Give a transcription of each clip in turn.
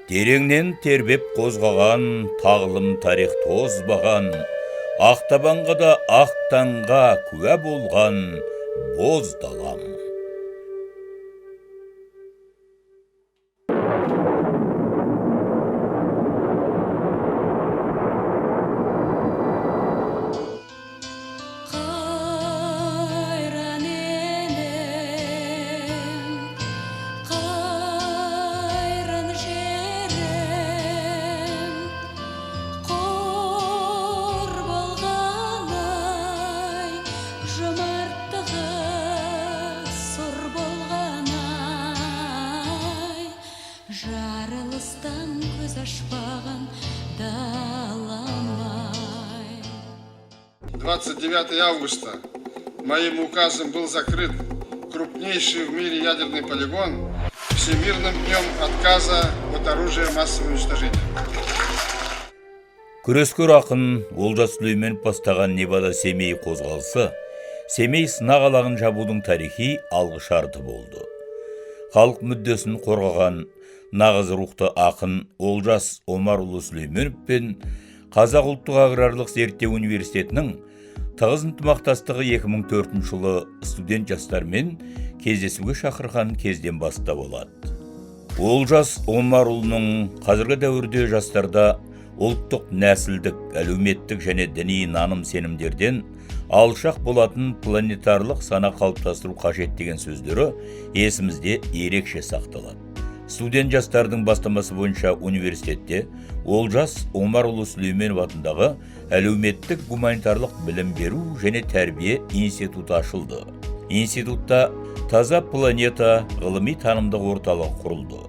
Тереңнен тербеп қозғаған, тағылым тарих тозбаған, ақтабанға да ақ таңға куә болған боз далам. Жарылыстан көз ашпаған даламай. 29 августа моим указом был закрыт крупнейший в мире ядерный полигон Всемирным днем отказа от оружия массового уничтожения. Күрескер ақын Олжас Сүлейменов бастаған Невада Семей қозғалысы Семей сынақ алағын жабудың тарихи алғышарты болды. Халық мүддесін қорғаған нағыз рухты ақын Олжас Омарұлы Сүлейменов пен Қазақ ұлттық аграрлық зерттеу университетінің тығыз ынтымақтастығы 2004 жылы студент жастармен кездесуге шақырған кезден бастап болады. Олжас Омарұлының қазіргі дәуірде жастарда ұлттық, нәсілдік, әлеуметтік және діни наным сенімдерден алшақ болатын планетарлық сана қалыптастыру қажет деген сөздері есімізде ерекше сақталады. Студент жастардың бастамасы бойынша университетте Олжас Омарұлы Сүлейменов атындағы әлеуметтік гуманитарлық білім беру және тәрбие институты ашылды. Институтта таза планета ғылыми танымдық орталық құрылды.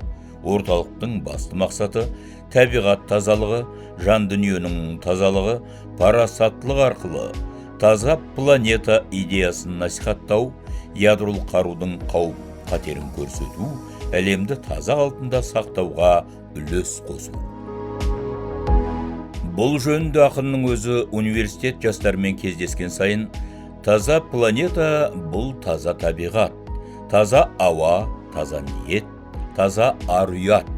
Орталықтың басты мақсаты табиғат тазалығы, жан дүниенің тазалығы, парасаттылық арқылы таза планета идеясын насихаттау, ядролық қарудың қауіп қатерін көрсету, әлемді таза қалпында сақтауға үлес қосу. Бұл жөнінде ақынның өзі университет жастарымен кездескен сайын таза планета бұл таза табиғат, таза ауа, таза ниет, таза ар-ұят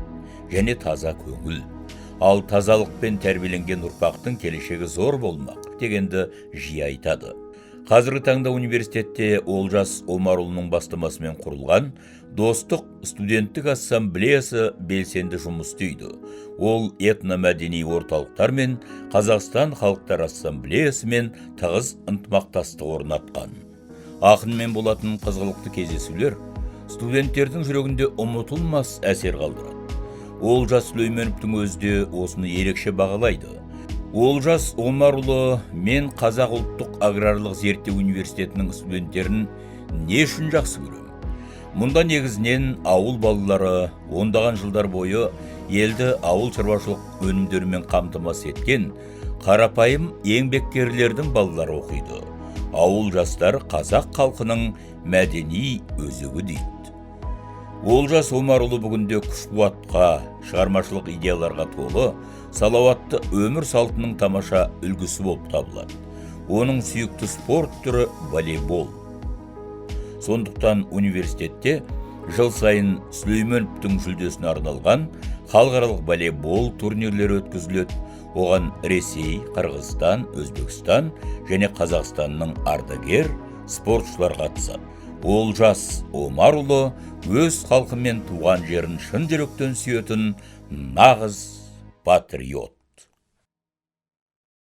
және таза көңіл. Ал тазалықпен тәрбиеленген ұрпақтың келешегі зор болмақ дегенді жиі айтады. Қазіргі таңда университетте Олжас Омарұлының бастамасымен құрылған Достық студенттік ассамблеясы белсенді жұмыс істейді. Ол этномәдени орталықтар мен Қазақстан халықтар ассамблеясымен тығыз ынтымақтастық орнатқан. Ақынмен болатын қызғылықты кездесулер студенттердің жүрегінде ұмытылмас әсер қалдырады. Олжас Сүлейменовтің өзі де осыны ерекше бағалайды. Олжас Омарұлы мен Қазақ ұлттық аграрлық зерттеу университетінің студенттерін не үшін жақсы көремін? Мұнда негізінен ауыл балалары ондаған жылдар бойы елді ауыл шаруашылық өнімдерімен қамтамасыз еткен қарапайым еңбеккерлердің балалары оқиды. Ауыл жастар қазақ халқының мәдени өзегі дейді. Олжас Омарұлы бүгінде күш-қуатқа, шығармашылық идеяларға толы, салауатты өмір салтының тамаша үлгісі болып табылады. Оның сүйікті спорт түрі волейбол. Сондықтан университетте жыл сайын Сүлейменовтің жүлдесіне арналған халықаралық волейбол турнирлері өткізіледі. Оған Ресей, Қырғызстан, Өзбекстан және Қазақстанның ардагер спортшылар қатысады. Олжас Омарұлы өз халқы мен туған жерін шын жүректен сүйетін нағыз патриот.